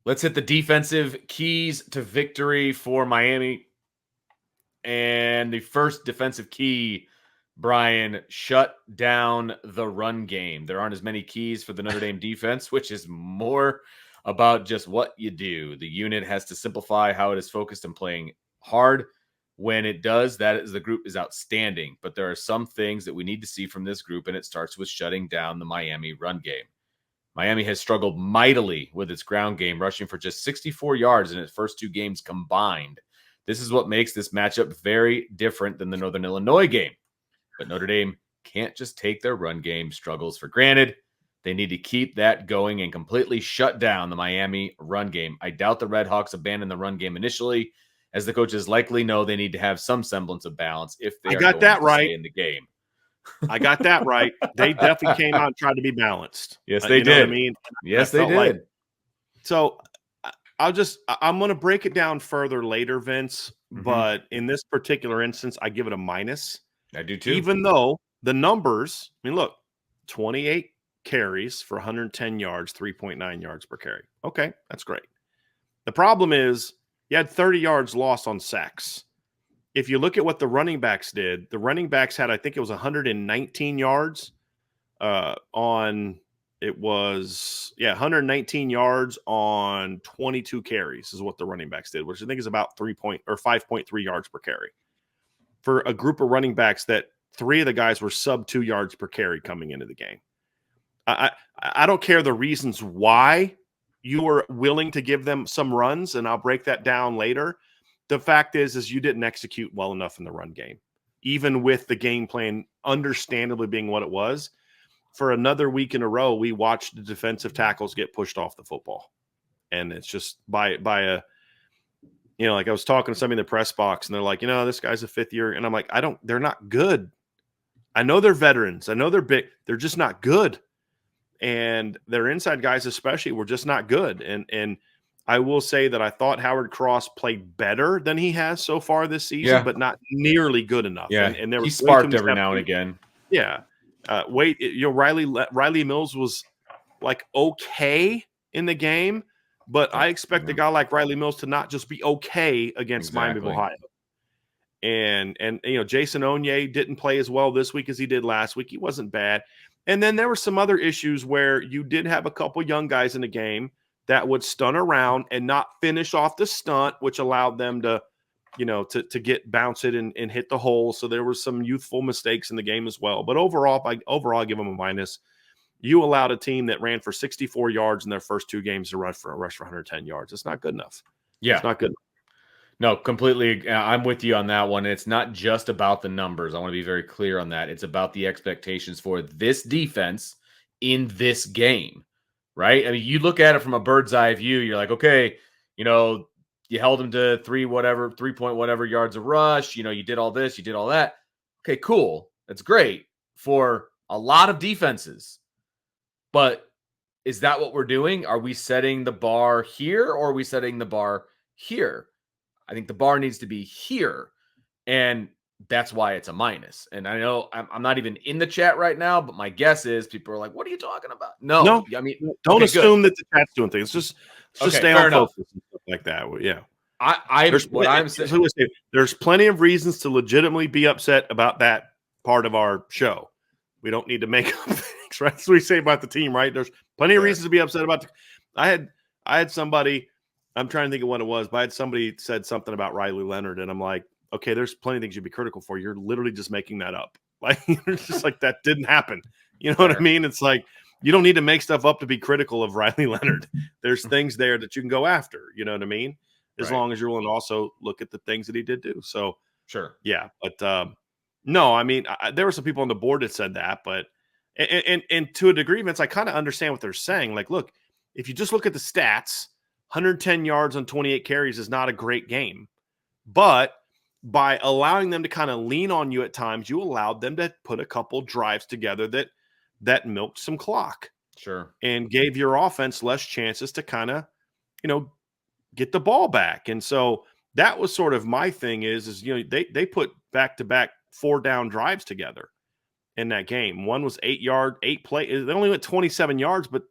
Let's hit the defensive keys to victory for Miami. And the first defensive key, Bryan, shut down the run game. There aren't as many keys for the Notre Dame defense, which is more about just what you do. The unit has to simplify how it is focused and playing hard. When it does, the group is outstanding. But there are some things that we need to see from this group, and it starts with shutting down the Miami run game. Miami has struggled mightily with its ground game, rushing for just 64 yards in its first 2 games combined. This is what makes this matchup very different than the Northern Illinois game. But Notre Dame can't just take their run game struggles for granted. They need to keep that going and completely shut down the Miami run game. I doubt the Red Hawks abandon the run game initially, as the coaches likely know they need to have some semblance of balance if they are going to stay in the game. I got that right. They definitely came out and tried to be balanced. Yes, they did. Know what I mean? Yes, they did. So I'm going to break it down further later, Vince. Mm-hmm. But in this particular instance, I give it a minus. I do too. Even though the numbers, I mean, look, 28 carries for 110 yards, 3.9 yards per carry. Okay, that's great. The problem is you had 30 yards lost on sacks. If you look at what the running backs did, the running backs had, I think it was 119 yards on – it was, 119 yards on 22 carries is what the running backs did, which I think is about 5.3 yards per carry. For a group of running backs that 3 of the guys were sub 2 yards per carry coming into the game. I don't care the reasons why you were willing to give them some runs, and I'll break that down later. The fact is you didn't execute well enough in the run game, even with the game plan understandably being what it was. For another week in a row, we watched the defensive tackles get pushed off the football. And it's just by a, like I was talking to somebody in the press box and they're like, this guy's a 5th year. And I'm like, they're not good. I know they're veterans. I know they're big. They're just not good. And their inside guys, especially, were just not good. And I will say that I thought Howard Cross played better than he has so far this season, but not nearly good enough. Yeah. And there he sparked every now and again. Yeah. Riley Mills was like okay in the game, but I expect a guy like Riley Mills to not just be okay against Miami of Ohio. And Jason Onye didn't play as well this week as he did last week. He wasn't bad. And then there were some other issues where you did have a couple young guys in the game that would stunt around and not finish off the stunt, which allowed them to get bounce it and hit the hole. So there were some youthful mistakes in the game as well. But overall, I give them a minus. You allowed a team that ran for 64 yards in their first 2 games to rush for 110 yards. It's not good enough. Yeah. It's not good enough. No, completely. I'm with you on that one. It's not just about the numbers. I want to be very clear on that. It's about the expectations for this defense in this game, right? I mean, you look at it from a bird's eye view. You're like, okay, you held him to 3 point whatever yards of rush. You did all this, you did all that. Okay, cool. That's great for a lot of defenses. But is that what we're doing? Are we setting the bar here or are we setting the bar here? I think the bar needs to be here. And that's why it's a minus. And I know I'm not even in the chat right now, but my guess is people are like, what are you talking about? No. I mean, don't assume that the chat's doing things. Just stay on focus and stuff like that. Yeah. There's plenty of reasons to legitimately be upset about that part of our show. We don't need to make up things, right? That's what we say about the team, right? There's plenty of reasons to be upset about. I had somebody, I'm trying to think of what it was, but I had somebody said something about Riley Leonard, and I'm like, okay, there's plenty of things you'd be critical for. You're literally just making that up. Like, it's just like that didn't happen. You know what I mean? It's like you don't need to make stuff up to be critical of Riley Leonard. There's things there that you can go after. You know what I mean? As long as you're willing to also look at the things that he did do. So, sure. Yeah. But no, I mean, there were some people on the board that said that. But and to a degree, Vince, I kind of understand what they're saying. Like, look, if you just look at the stats, 110 yards on 28 carries is not a great game. But by allowing them to kind of lean on you at times, you allowed them to put a couple drives together that milked some clock. Sure. And gave your offense less chances to kind of, get the ball back. And so that was sort of my thing is they put back-to-back 4-down drives together in that game. One was 8 play. They only went 27 yards, but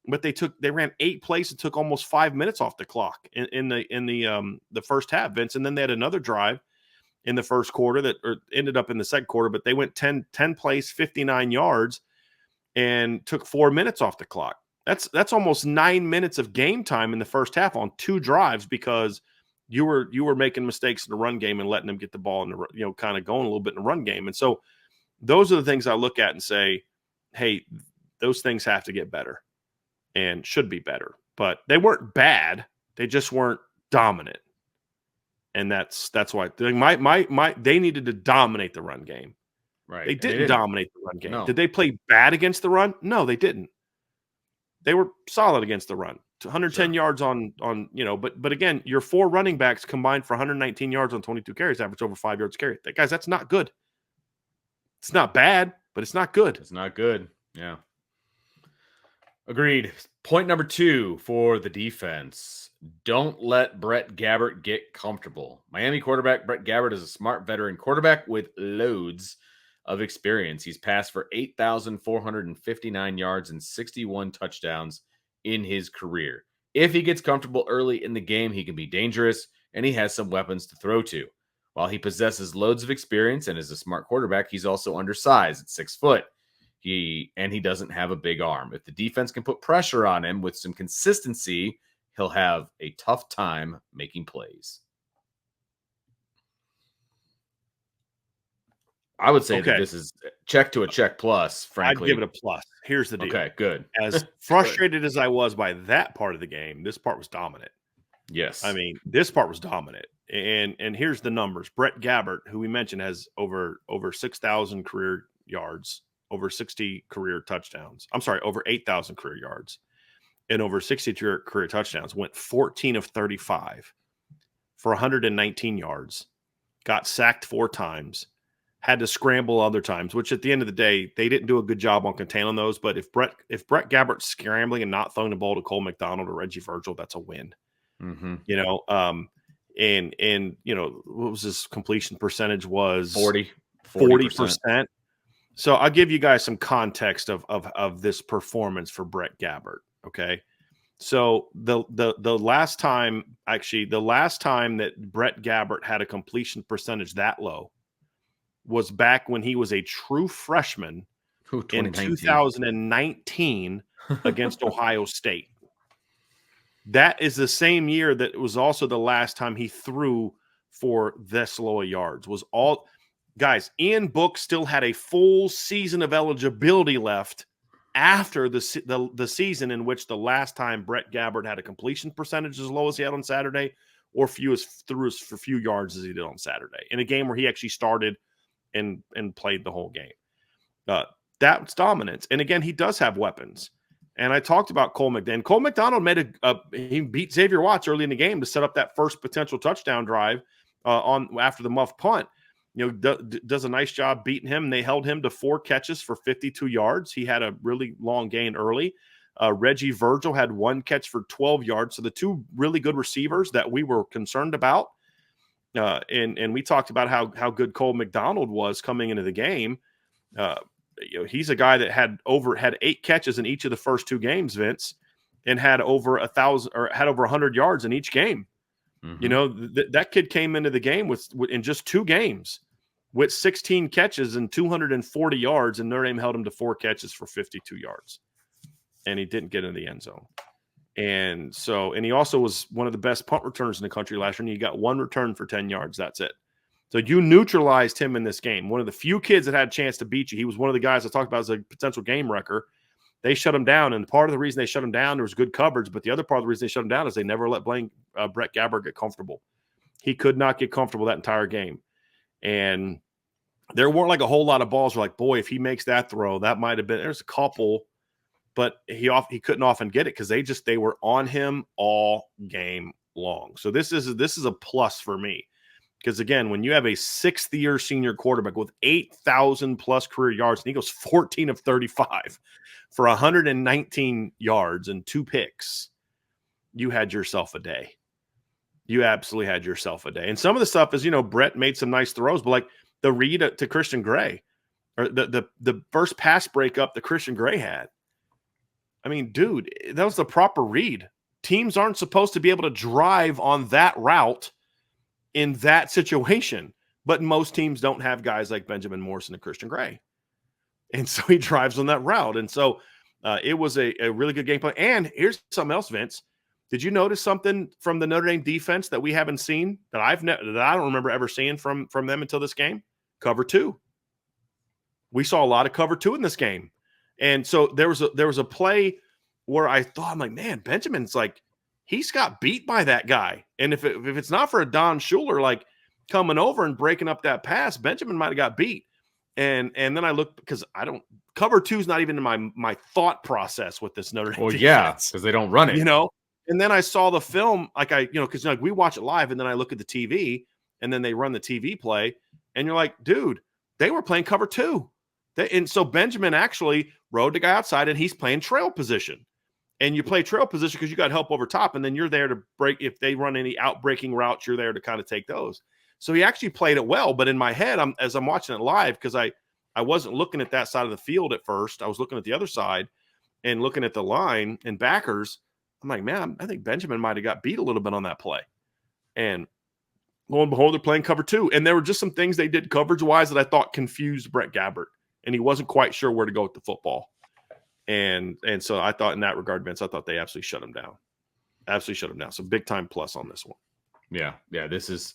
but they ran 8 plays and took almost 5 minutes off the clock in the first half, Vince. And then they had another drive in the first quarter that ended up in the second quarter, but they went 10 plays, 59 yards, and took 4 minutes off the clock. That's almost 9 minutes of game time in the first half on 2 drives because you were making mistakes in the run game and letting them get the ball in the, kind of going a little bit in the run game. And so those are the things I look at and say, hey, those things have to get better and should be better. But they weren't bad. They just weren't dominant. And that's why they needed to dominate the run game. Right. They didn't dominate the run game. No. Did they play bad against the run? No, they didn't. They were solid against the run. 110 yards on but again, your 4 running backs combined for 119 yards on 22 carries, average over 5 yards carry. Guys, that's not good. It's not bad, but it's not good. It's not good. Yeah. Agreed. Point number 2 for the defense. Don't let Brett Gabbert get comfortable. Miami quarterback Brett Gabbert is a smart veteran quarterback with loads of experience. He's passed for 8,459 yards and 61 touchdowns in his career. If he gets comfortable early in the game, he can be dangerous, and he has some weapons to throw to. While he possesses loads of experience and is a smart quarterback, he's also undersized at 6 foot. He doesn't have a big arm. If the defense can put pressure on him with some consistency, he'll have a tough time making plays. I would say that this is check to a check plus, frankly. I'd give it a plus. Here's the deal. Okay, good. As frustrated as I was by that part of the game, this part was dominant. Yes. I mean, this part was dominant. And here's the numbers. Brett Gabbert, who we mentioned, has over 6,000 career yards, over 60 career touchdowns. I'm sorry, over 8,000 career yards and over 60 career touchdowns. Went 14 of 35 for 119 yards. Got sacked 4 times. Had to scramble other times, which at the end of the day, they didn't do a good job on containing those. But if Brett Gabbert's scrambling and not throwing the ball to Cole McDonald or Reggie Virgil, that's a win. Mm-hmm. And what was his completion percentage? Was 40%. So I'll give you guys some context of this performance for Brett Gabbert. Okay. So the last time that Brett Gabbert had a completion percentage that low was back when he was a true freshman in 2019 against Ohio State. That is the same year that was also the last time he threw for this low of yards. Guys, Ian Book still had a full season of eligibility left after the season in which the last time Brett Gabbert had a completion percentage as low as he had on Saturday, or threw as for few yards as he did on Saturday, in a game where he actually started and played the whole game. That's dominance. And again, he does have weapons. And I talked about Cole McDonald. Cole McDonald he beat Xavier Watts early in the game to set up that first potential touchdown drive after the muff punt. Does a nice job beating him. They held him to 4 catches for 52 yards. He had a really long gain early. Reggie Virgil had 1 catch for 12 yards. So the 2 really good receivers that we were concerned about, and we talked about how good Cole McDonald was coming into the game. He's a guy that had 8 catches in each of the first 2 games, Vince, and had over 1,000 or had over 100 yards in each game. Mm-hmm. That kid came into the game with in just 2 games with 16 catches and 240 yards, and Notre Dame held him to 4 catches for 52 yards, and he didn't get into the end zone. And he also was one of the best punt returners in the country last year, and he got 1 return for 10 yards. That's it. So you neutralized him in this game. One of the few kids that had a chance to beat you. He was one of the guys I talked about as a potential game wrecker. They shut him down, and part of the reason they shut him down, there was good coverage, but the other part of the reason they shut him down is they never let Brett Gabbert get comfortable. He could not get comfortable that entire game. And there weren't like a whole lot of balls where like, boy, if he makes that throw, that might have been – there's a couple, but he couldn't often get it because they were on him all game long. So this is a plus for me. Because, again, when you have a 6th-year senior quarterback with 8,000-plus career yards, and he goes 14 of 35 for 119 yards and 2 picks, you had yourself a day. You absolutely had yourself a day. And some of the stuff is, Brett made some nice throws, but like the read to Christian Gray, or the first pass breakup that Christian Gray had, I mean, dude, that was the proper read. Teams aren't supposed to be able to drive on that route in that situation. But most teams don't have guys like Benjamin Morrison and Christian Gray. And so he drives on that route. And so it was a really good game plan. And here's something else, Vince. Did you notice something from the Notre Dame defense that we haven't seen that I don't remember ever seeing from them until this game? Cover two. We saw a lot of cover two in this game. And so there was a play where I thought, I'm like, man, Benjamin's like, he's got beat by that guy. And if it's not for a Don Schuler like coming over and breaking up that pass, Benjamin might have got beat. And then I looked, because I don't cover two is not even in my thought process with this Notre Dame defense. Yeah, because they don't run it. You know, and then I saw the film, because like we watch it live, and then I look at the TV, and then they run the TV play, and you're like, dude, they were playing cover two. And so Benjamin actually rode the guy outside, and he's playing trail position. And you play trail position because you got help over top, and then you're there to break. If they run any out-breaking routes, you're there to kind of take those. So he actually played it well. But in my head, as I'm watching it live, because I wasn't looking at that side of the field at first. I was looking at the other side and looking at the line and backers. I'm like, man, I think Benjamin might have got beat a little bit on that play. And lo and behold, they're playing cover two. And there were just some things they did coverage-wise that I thought confused Brett Gabbert. And he wasn't quite sure where to go with the football. And so I thought in that regard, Vince, I thought they absolutely shut him down. Absolutely shut him down. So big time plus on this one. Yeah. This is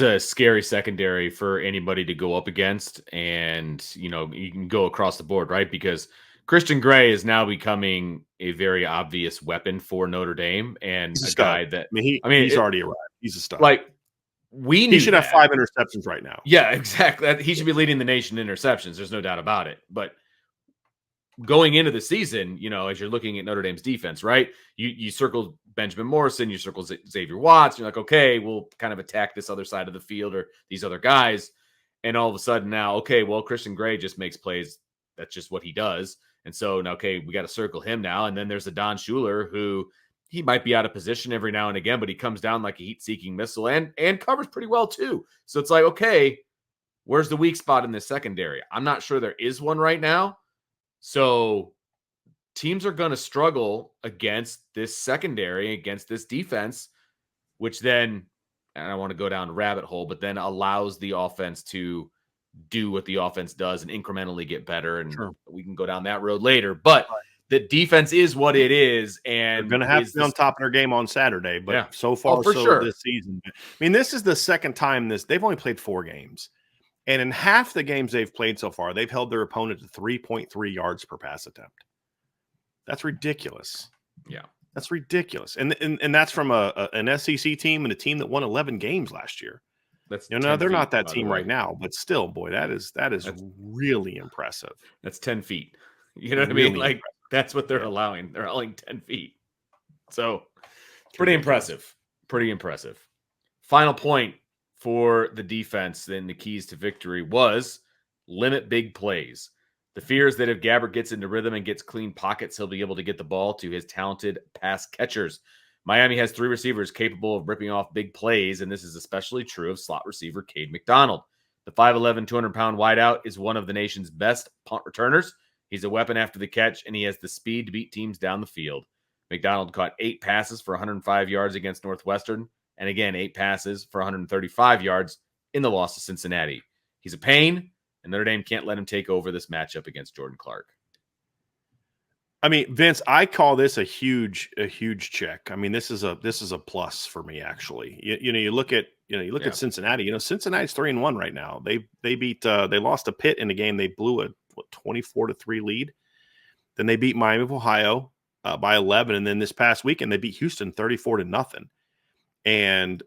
a scary secondary for anybody to go up against. And, you can go across the board, right? Because Christian Gray is now becoming a very obvious weapon for Notre Dame, and a guy that he's already arrived. He's a star. Like he should have 5 interceptions right now. Yeah, exactly. He should be leading the nation in interceptions. There's no doubt about it. But going into the season, as you're looking at Notre Dame's defense, right? You circled Benjamin Morrison, you circled Xavier Watts. You're like, okay, we'll kind of attack this other side of the field or these other guys. And all of a sudden now, okay, well, Christian Gray just makes plays. That's just what he does. And so now, okay, we got to circle him now. And then there's a Don Schuler who he might be out of position every now and again, but he comes down like a heat-seeking missile and covers pretty well too. So it's like, okay, where's the weak spot in this secondary? I'm not sure there is one right now. So teams are going to struggle against this secondary, against this defense, which then, and I don't want to go down a rabbit hole, but then allows the offense to do what the offense does and incrementally get better. And we can go down that road later. But the defense is what it is. And they're going to have to be on top of their game on Saturday. But so far, this season. I mean, this is the second time they've only played 4 games. And in half the games they've played so far, they've held their opponent to 3.3 yards per pass attempt. That's ridiculous. Yeah. That's ridiculous. And that's from an SEC team and a team that won 11 games last year. That's they're not that team right now, but still, boy, that's really impressive. That's 10 feet. You know what I mean? Like, that's what they're allowing. They're allowing 10 feet. So pretty impressive. Pretty impressive. Final point for the defense, then the keys to victory was limit big plays. The fear is that if Gabbert gets into rhythm and gets clean pockets, he'll be able to get the ball to his talented pass catchers. Miami has 3 receivers capable of ripping off big plays, and this is especially true of slot receiver Cade McDonald. The 5'11", 200-pound wideout is one of the nation's best punt returners. He's a weapon after the catch, and he has the speed to beat teams down the field. McDonald caught 8 passes for 105 yards against Northwestern, and again, 8 passes for 135 yards in the loss to Cincinnati. He's a pain, and Notre Dame can't let him take over this matchup against Jordan Clark. I mean, Vince, I call this a huge check. I mean, this is a plus for me, actually. You look at Cincinnati. Cincinnati's 3-1 right now. They beat they lost to Pitt in a game. They blew a 24-3 lead. Then they beat Miami of Ohio by 11, and then this past weekend they beat Houston 34-0. And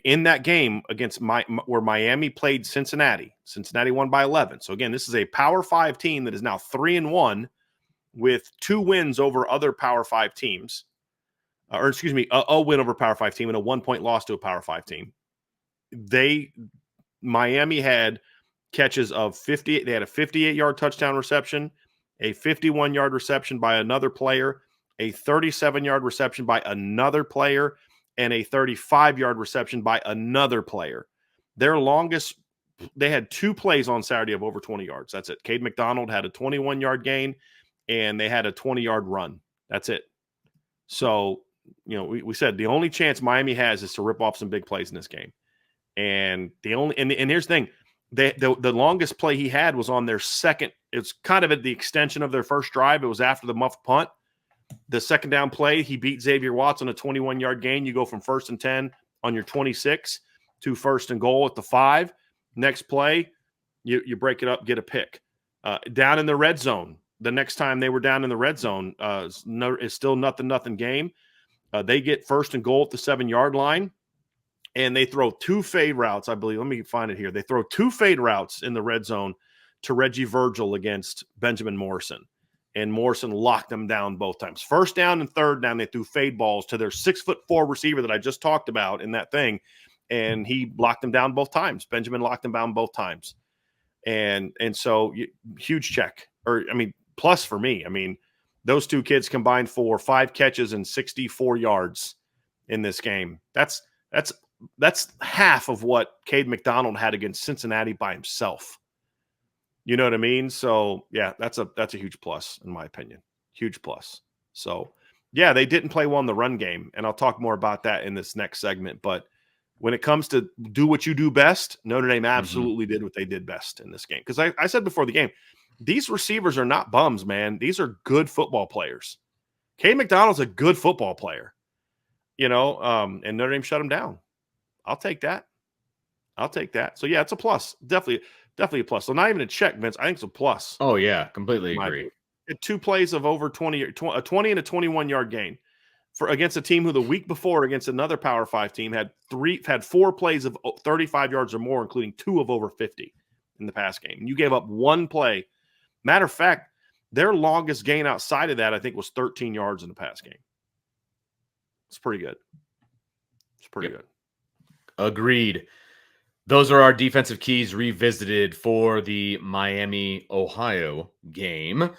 in that game against where Miami played Cincinnati won by 11. So again, this is a Power 5 team that is now 3-1 with 2 wins over other Power 5 teams, a win over Power 5 team and a 1-point loss to a Power 5 team. Miami had catches of 50. They had a 58-yard touchdown reception, a 51-yard reception by another player, a 37-yard reception by another player, and a 35-yard reception by another player. Their longest, they had 2 plays on Saturday of over 20 yards. That's it. Cade McDonald had a 21-yard gain, and they had a 20-yard run. That's it. So, we said the only chance Miami has is to rip off some big plays in this game. And and here's the thing. The longest play he had was on their second. It's kind of at the extension of their first drive. It was after the muffed punt. The second down play, he beat Xavier Watts on a 21-yard gain. You go from 1st and 10 on your 26 to 1st and goal at the 5. Next play, you break it up, get a pick. Down in the red zone, the next time they were down in the red zone, it's still nothing game. They get 1st and goal at the 7-yard line, and they throw 2 fade routes, I believe. Let me find it here. They throw 2 fade routes in the red zone to Reggie Virgil against Benjamin Morrison, and Morrison locked them down both times. 1st down and 3rd down, they threw fade balls to their 6'4" receiver that I just talked about in that thing, and he locked them down both times. Benjamin locked them down both times. And so huge check, plus for me. Those 2 kids combined for 5 catches and 64 yards in this game. That's half of what Cade McDonald had against Cincinnati by himself. You know what I mean? So yeah, that's a huge plus in my opinion. Huge plus. So yeah, they didn't play well in the run game, and I'll talk more about that in this next segment. But when it comes to do what you do best, Notre Dame absolutely did what they did best in this game. Because I said before the game, these receivers are not bums, man. These are good football players. Cade McDonald's a good football player, and Notre Dame shut him down. I'll take that. So yeah, it's a plus. Definitely a plus. So not even a check, Vince. I think it's a plus. Oh yeah, completely agree. 2 plays of over 20, a 20 and a 21-yard gain against a team who the week before against another Power 5 team had 4 plays of 35 yards or more, including 2 of over 50 in the pass game. And you gave up 1 play. Matter of fact, their longest gain outside of that, I think, was 13 yards in the pass game. It's pretty good. Good. Agreed. Those are our defensive keys revisited for the Miami, Ohio game.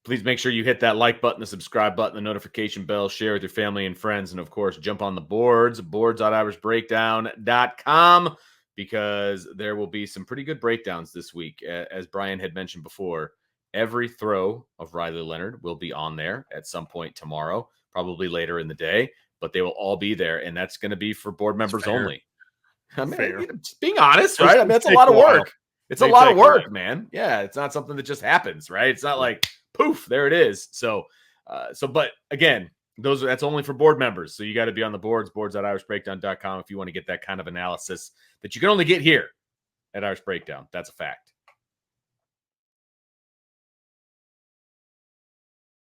Please make sure you hit that like button, the subscribe button, the notification bell, share with your family and friends, and of course, jump on the boards.irishbreakdown.com, because there will be some pretty good breakdowns this week. As Bryan had mentioned before, every throw of Riley Leonard will be on there at some point tomorrow, probably later in the day, but they will all be there, and that's going to be for board members only. Just being honest, right? That's a lot of work. It's a lot of work, man. Yeah, it's not something that just happens, right? It's not like poof, there it is. So, but again, that's only for board members. So you got to be on the boards.irishbreakdown.com if you want to get that kind of analysis that you can only get here at Irish Breakdown. That's a fact.